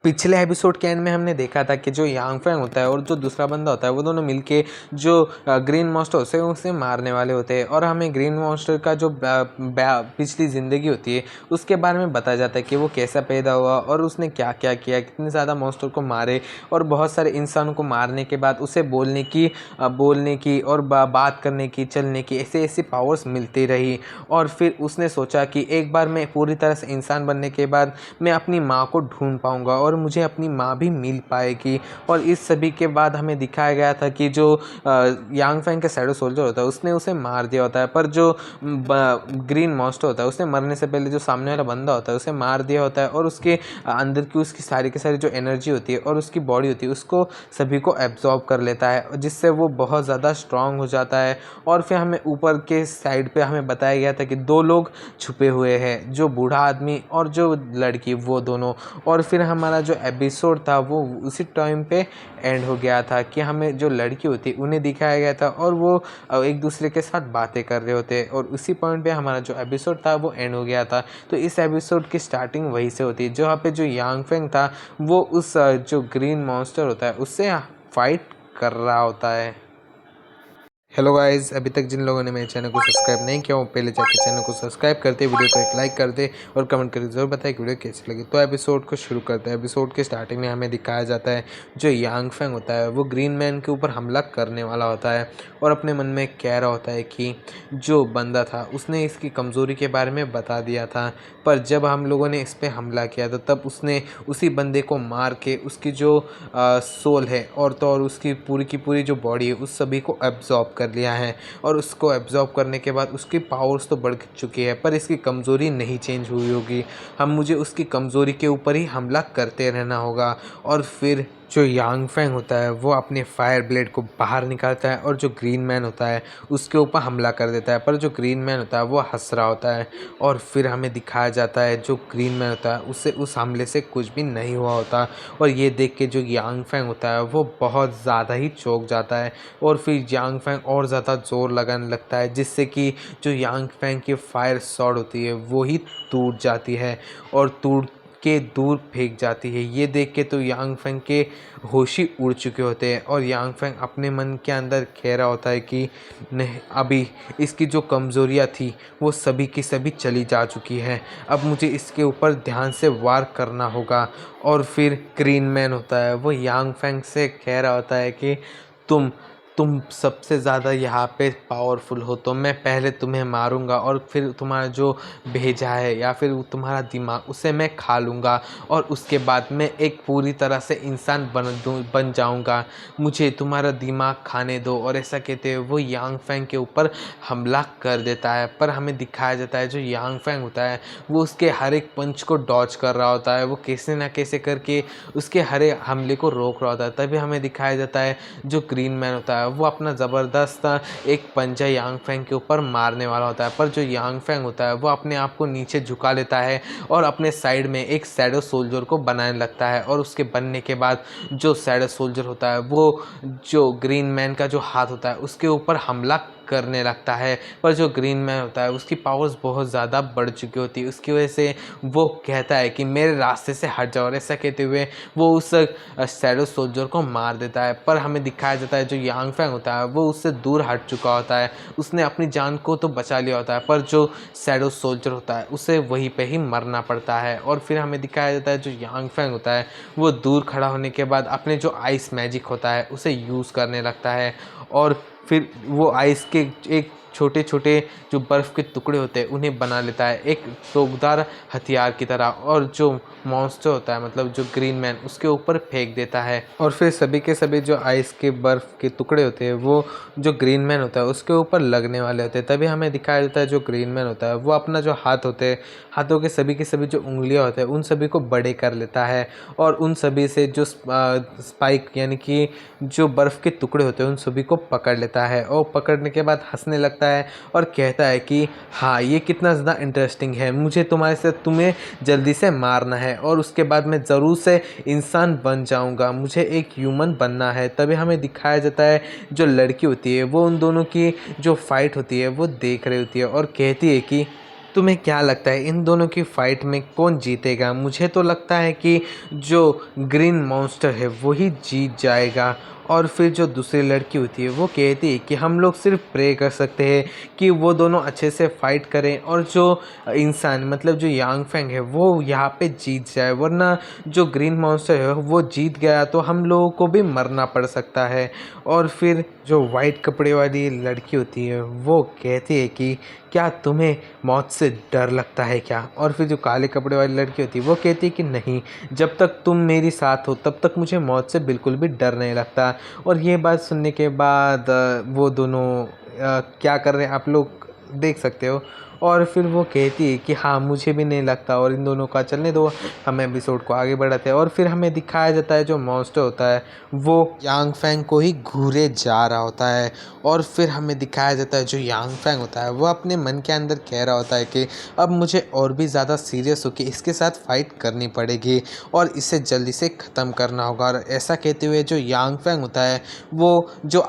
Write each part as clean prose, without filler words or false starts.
पिछले एपिसोड के एंड में हमने देखा था कि जो यांग फैंग होता है और जो दूसरा बंदा होता है वो दोनों मिलके जो ग्रीन मॉन्स्टर होते हैं उसे मारने वाले होते हैं। और हमें ग्रीन मॉन्स्टर का जो पिछली ज़िंदगी होती है उसके बारे में बताया जाता है कि वो कैसा पैदा हुआ और उसने क्या क्या किया, कितने ज़्यादा मॉन्स्टर को मारे और बहुत सारे इंसानों को मारने के बाद उसे बोलने की और बात करने की, चलने की ऐसे ऐसी पावर्स मिलती रही। और फिर उसने सोचा कि एक बार मैं पूरी तरह से इंसान बनने के बाद मैं अपनी माँ को ढूंढ पाऊंगा और मुझे अपनी माँ भी मिल पाएगी। और इस सभी के बाद हमें दिखाया गया था कि जो यांग फैंग का शैडो सोल्जर होता है उसने उसे मार दिया होता है, पर जो ग्रीन मॉन्स्टर होता है उसने मरने से पहले जो सामने वाला बंदा होता है उसे मार दिया होता है और उसके अंदर की उसकी सारी की सारी जो एनर्जी होती है और उसकी बॉडी होती है उसको सभी को एब्जॉर्ब कर लेता है, जिससे वो बहुत ज़्यादा स्ट्रांग हो जाता है। और फिर हमें ऊपर के साइड पे हमें बताया गया था कि दो लोग छुपे हुए हैं, जो बूढ़ा आदमी और जो लड़की, वो दोनों। और फिर हमारा जो एपिसोड था वो उसी टाइम पे एंड हो गया था कि हमें जो लड़की होती उन्हें दिखाया गया था और वो एक दूसरे के साथ बातें कर रहे होते और उसी पॉइंट पे हमारा जो एपिसोड था वो एंड हो गया था। तो इस एपिसोड की स्टार्टिंग वहीं से होती है जहाँ पे जो यांग फेंग था वो उस जो ग्रीन मॉन्स्टर होता है उससे फाइट कर रहा होता है। हेलो गाइस, अभी तक जिन लोगों ने मेरे चैनल को सब्सक्राइब नहीं किया वो पहले जाकर चैनल को सब्सक्राइब करते, वीडियो को एक लाइक कर दे और कमेंट करके जरूर बताएं कि वीडियो कैसी लगी। तो एपिसोड को शुरू करते हैं। एपिसोड के स्टार्टिंग में हमें दिखाया जाता है जो यांग फेंग होता है वो ग्रीन मैन के ऊपर हमला करने वाला होता है और अपने मन में कह रहा होता है कि जो बंदा था उसने इसकी कमज़ोरी के बारे में बता दिया था, पर जब हम लोगों ने इस पर हमला किया था तब उसने उसी बंदे को मार के उसकी जो सोल है और उसकी पूरी जो बॉडी है उस सभी को एब्जॉर्ब कर लिया है। और उसको एब्जॉर्ब करने के बाद उसकी पावर्स तो बढ़ चुकी है पर इसकी कमज़ोरी नहीं चेंज हुई होगी। मुझे उसकी कमज़ोरी के ऊपर ही हमला करते रहना होगा। और फिर जो यांग फैंग होता है वो अपने फायर ब्लेड को बाहर निकालता है और जो ग्रीन मैन होता है उसके ऊपर हमला कर देता है, पर जो ग्रीन मैन होता है वो हंस रहा होता है। और फिर हमें दिखाया जाता है जो ग्रीन मैन होता है उससे उस हमले से कुछ भी नहीं हुआ होता। और ये देख के जो यांग फैंग होता है वो बहुत ज़्यादा ही चौंक जाता है और फिर यांग फैंग और ज़्यादा जोर लगाने लगता है, जिससे कि जो यांग फैंग की फायर शॉट होती है वो ही टूट जाती है और टूट के दूर फेंक जाती है। ये देख के तो यांग फैंग के होश ही उड़ चुके होते हैं और यांग फैंग अपने मन के अंदर कह रहा होता है कि नहीं, अभी इसकी जो कमज़ोरियाँ थी वो सभी की सभी चली जा चुकी हैं, अब मुझे इसके ऊपर ध्यान से वार करना होगा। और फिर ग्रीन मैन होता है वो यांग फैंग से कह रहा होता है कि तुम तुम सबसे ज़्यादा यहाँ पे पावरफुल हो तो मैं पहले तुम्हें मारूंगा और फिर तुम्हारा जो भेजा है या फिर तुम्हारा दिमाग उसे मैं खा लूँगा और उसके बाद मैं एक पूरी तरह से इंसान बन जाऊँगा, मुझे तुम्हारा दिमाग खाने दो। और ऐसा कहते हुए वो यांग फैंग के ऊपर हमला कर देता है। पर हमें दिखाया जाता है जो यांग फैंग होता है वो उसके हर एक पंच को डॉज कर रहा होता है, वो कैसे ना कैसे करके उसके हर एक हमले को रोक रहा होता है। तभी हमें दिखाया जाता है जो ग्रीन मैन होता है वो अपना ज़बरदस्त एक पंजा यांग फैंग के ऊपर मारने वाला होता है, पर जो यांग फैंग होता है वो अपने आप को नीचे झुका लेता है और अपने साइड में एक शैडो सोल्जर को बनाने लगता है। और उसके बनने के बाद जो शैडो सोल्जर होता है वो जो ग्रीन मैन का जो हाथ होता है उसके ऊपर हमला करने लगता है। पर जो ग्रीन मैन होता है उसकी पावर्स बहुत ज़्यादा बढ़ चुकी होती है, उसकी वजह से वो कहता है कि मेरे रास्ते से हट जाओ। और ऐसा कहते हुए वो उस शैडो सोल्जर को मार देता है। पर हमें दिखाया जाता है जो यांग फैंग होता है वो उससे दूर हट चुका होता है, उसने अपनी जान को तो बचा लिया होता है पर जो शैडो सोल्जर होता है उसे वहीं पे ही मरना पड़ता है। और फिर हमें दिखाया जाता है जो यांग फैंग होता है वो दूर खड़ा होने के बाद अपने जो आइस मैजिक होता है उसे यूज़ करने लगता है और फिर वो आइस के एक छोटे छोटे जो बर्फ़ के टुकड़े होते हैं उन्हें बना लेता है एक तोकदार हथियार की तरह और जो मॉन्स्टर होता है मतलब जो ग्रीन मैन उसके ऊपर फेंक देता है। और फिर सभी के सभी जो आइस के बर्फ़ के टुकड़े होते हैं वो जो ग्रीन मैन होता है उसके ऊपर लगने वाले होते हैं। तभी हमें दिखाया जाता है जो ग्रीन मैन होता है वो अपना जो हाथ होते हैं, हाथों के सभी जो उंगलियां होते हैं उन सभी को बड़े कर लेता है और उन सभी से जो स्पाइक यानी कि जो बर्फ़ के टुकड़े होते हैं उन सभी को पकड़ लेता है और पकड़ने के बाद हंसने लगता है और कहता है कि हाँ, ये कितना ज़्यादा इंटरेस्टिंग है, मुझे तुम्हें जल्दी से मारना है और उसके बाद मैं ज़रूर से इंसान बन जाऊंगा, मुझे एक ह्यूमन बनना है। तभी हमें दिखाया जाता है जो लड़की होती है वो उन दोनों की जो फाइट होती है वो देख रही होती है और कहती है कि तुम्हें क्या लगता है इन दोनों की फाइट में कौन जीतेगा? मुझे तो लगता है कि जो ग्रीन मॉन्स्टर है वही जीत जाएगा। और फिर जो दूसरी लड़की होती है वो कहती है कि हम लोग सिर्फ प्रे कर सकते हैं कि वो दोनों अच्छे से फाइट करें और जो इंसान मतलब जो यांग फेंग है वो यहाँ पे जीत जाए, वरना जो ग्रीन मॉन्स्टर है वो जीत गया तो हम लोगों को भी मरना पड़ सकता है। और फिर जो वाइट कपड़े वाली लड़की होती है वो कहती है कि क्या तुम्हें मौत से डर लगता है क्या? और फिर जो काले कपड़े वाली लड़की होती है वो कहती है कि नहीं, जब तक तुम मेरी साथ हो तब तक मुझे मौत से बिल्कुल भी डर नहीं लगता। और ये बात सुनने के बाद वो दोनों क्या कर रहे हैं आप लोग देख सकते हो। और फिर वो कहती है कि हाँ मुझे भी नहीं लगता, और इन दोनों का चलने दो, हम एपिसोड को आगे बढ़ाते हैं। और फिर हमें दिखाया जाता है जो मॉन्स्टर होता है वो यांग फैंग को ही घूरे जा रहा होता है। और फिर हमें दिखाया जाता है जो यांग फैंग होता है वो अपने मन के अंदर कह रहा होता है कि अब मुझे और भी ज़्यादा सीरियस होकर इसके साथ फाइट करनी पड़ेगी और इसे जल्दी से ख़त्म करना होगा। और ऐसा कहते हुए जो यांग फैंग होता है वो जो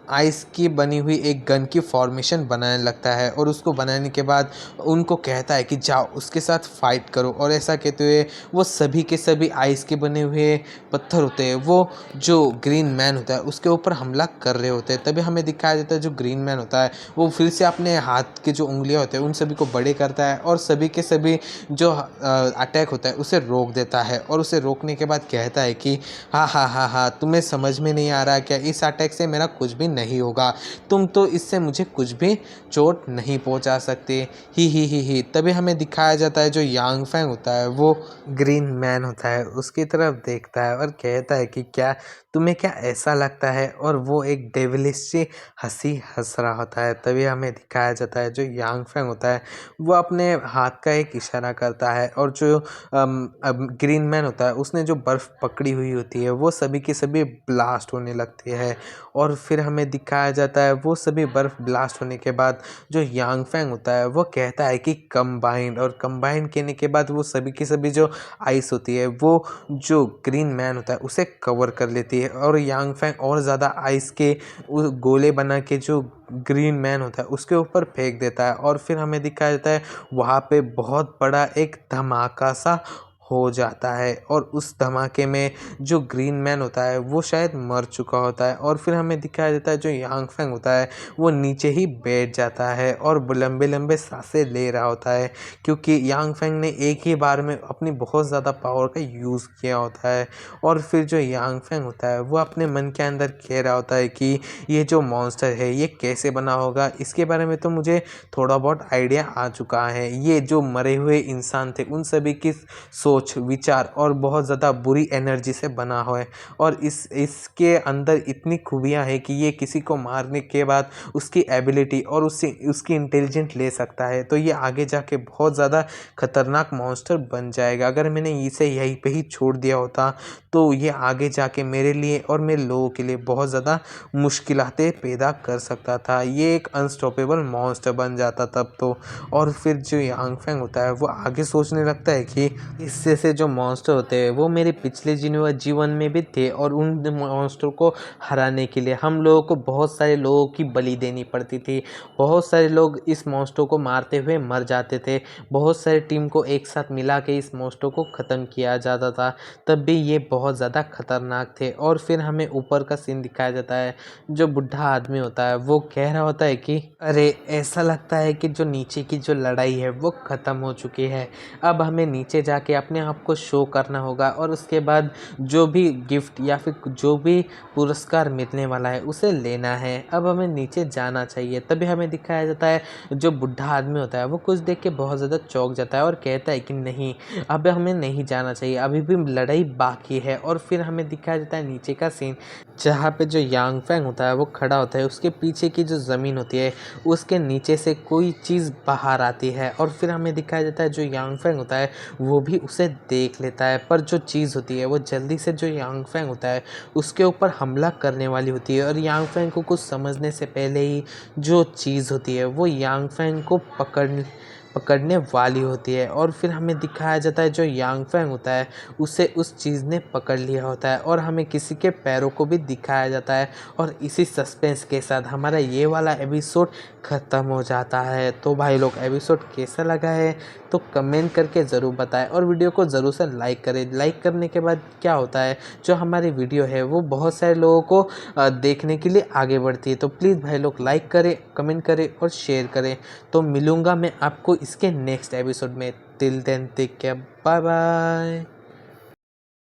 आइस की बनी हुई एक गन की फॉर्मेशन बनाने लगता है, और उसको बनाने के बाद उनको कहता है कि जाओ उसके साथ फाइट करो। और ऐसा कहते हुए वो सभी के सभी आइस के बने हुए पत्थर होते हैं वो जो ग्रीन मैन होता है उसके ऊपर हमला कर रहे होते हैं। तभी हमें दिखाया जाता है जो ग्रीन मैन होता है वो फिर से अपने हाथ के जो उंगलियां होते हैं उन सभी को बड़े करता है और सभी के सभी जो अटैक होता है उसे रोक देता है। और उसे रोकने के बाद कहता है कि हाँ हाँ हाँ हाँ, तुम्हें समझ में नहीं आ रहा क्या? इस अटैक से मेरा कुछ भी नहीं होगा, तुम तो इससे मुझे कुछ भी चोट नहीं पहुंचा सकते। ही। तभी हमें दिखाया जाता है जो यांग फैंग होता है वो ग्रीन मैन होता है उसकी तरफ देखता है और कहता है कि क्या तुम्हें क्या ऐसा लगता है? और वो एक डेविलिश सी हंसी हंस रहा होता है। तभी हमें दिखाया जाता है जो यांग फैंग होता है वो अपने हाथ का एक इशारा करता है, और जो ग्रीन मैन होता है उसने जो बर्फ़ पकड़ी हुई होती है वो सभी की सभी ब्लास्ट होने लगती है। और फिर हमें दिखाया जाता है वो सभी बर्फ़ ब्लास्ट होने के बाद जो यांग फैंग होता है वो कहता है कि कंबाइंड, और कंबाइंड कहने के बाद वो सभी की सभी जो आइस होती है वो जो ग्रीन मैन होता है उसे कवर कर लेती है। और यांग फैंग और ज़्यादा आइस के गोले बना के जो ग्रीन मैन होता है उसके ऊपर फेंक देता है। और फिर हमें दिखाया जाता है वहाँ पे बहुत बड़ा एक धमाका सा हो जाता है, और उस धमाके में जो ग्रीन मैन होता है वो शायद मर चुका होता है। और फिर हमें दिखाया जाता है जो यांग फैंग होता है वो नीचे ही बैठ जाता है और लंबे लंबे सांसें ले रहा होता है, क्योंकि यांग फैंग ने एक ही बार में अपनी बहुत ज़्यादा पावर का यूज़ किया होता है। और फिर जो यांग फैंग होता है वो अपने मन के अंदर कह रहा होता है कि ये जो मॉन्स्टर है ये कैसे बना होगा, इसके बारे में तो मुझे थोड़ा बहुत आइडिया आ चुका है। ये जो मरे हुए इंसान थे उन सभी की सोच विचार और बहुत ज़्यादा बुरी एनर्जी से बना हुआ है, और इसके अंदर इतनी खूबियाँ हैं कि ये किसी को मारने के बाद उसकी एबिलिटी और उसकी इंटेलिजेंट ले सकता है। तो ये आगे जाके बहुत ज़्यादा खतरनाक मॉन्स्टर बन जाएगा। अगर मैंने इसे यहीं पे ही छोड़ दिया होता तो ये आगे जाके मेरे लिए और मेरे लोगों के लिए बहुत ज़्यादा मुश्किलातें पैदा कर सकता था। ये एक अनस्टॉपेबल मॉन्स्टर बन जाता तब तो। और फिर जो यांग फैंग होता है वो आगे सोचने लगता है कि इस जैसे जो मॉन्स्टर होते हैं वो मेरे पिछले जीवन में भी थे, और उन मॉन्स्टर को हराने के लिए हम लोगों को बहुत सारे लोगों की बलि देनी पड़ती थी। बहुत सारे लोग इस मॉन्स्टर को मारते हुए मर जाते थे। बहुत सारी टीम को एक साथ मिला के इस मॉन्स्टर को ख़त्म किया जाता था। तब भी ये बहुत ज़्यादा खतरनाक थे। और फिर हमें ऊपर का सीन दिखाया जाता है जो बुढ़ा आदमी होता है वो कह रहा होता है कि अरे ऐसा लगता है कि जो नीचे की जो लड़ाई है वो ख़त्म हो चुकी है, अब हमें नीचे जाके अपने आप को शो करना होगा और उसके बाद जो भी गिफ्ट या फिर जो भी पुरस्कार मिलने वाला है उसे लेना है। अब हमें नीचे जाना चाहिए। तभी हमें दिखाया जाता है जो बुढ़ा आदमी होता है वो कुछ देख के बहुत ज़्यादा चौंक जाता है और कहता है कि नहीं, अब हमें नहीं जाना चाहिए, अभी भी लड़ाई बाकी है। और फिर हमें दिखाया जाता है नीचे का सीन जहाँ पे जो यांग फैंग होता है वो खड़ा होता है, उसके पीछे की जो ज़मीन होती है उसके नीचे से कोई चीज़ बाहर आती है। और फिर हमें दिखाया जाता है जो यांग फैंग होता है वो भी उसे देख लेता है, पर जो चीज़ होती है वो जल्दी से जो यांग फैंग होता है उसके ऊपर हमला करने वाली होती है। और यांग फैंग को कुछ समझने से पहले ही जो चीज़ होती है वो यांग फैंग को पकड़ने वाली होती है और फिर हमें दिखाया जाता है जो यांग फैंग होता है उसे उस चीज़ ने पकड़ लिया होता है और हमें किसी के पैरों को भी दिखाया जाता है। और इसी सस्पेंस के साथ हमारा ये वाला एपिसोड ख़त्म हो जाता है। तो भाई लोग एपिसोड कैसा लगा है तो कमेंट करके ज़रूर बताएं और वीडियो को ज़रूर से लाइक करें। लाइक करने के बाद क्या होता है, जो हमारी वीडियो है वो बहुत सारे लोगों को देखने के लिए आगे बढ़ती है। तो प्लीज़ भाई लोग लाइक करें, कमेंट करें और शेयर करें। तो मिलूँगा मैं आपको इसके नेक्स्ट एपिसोड में। Till then take care, bye bye.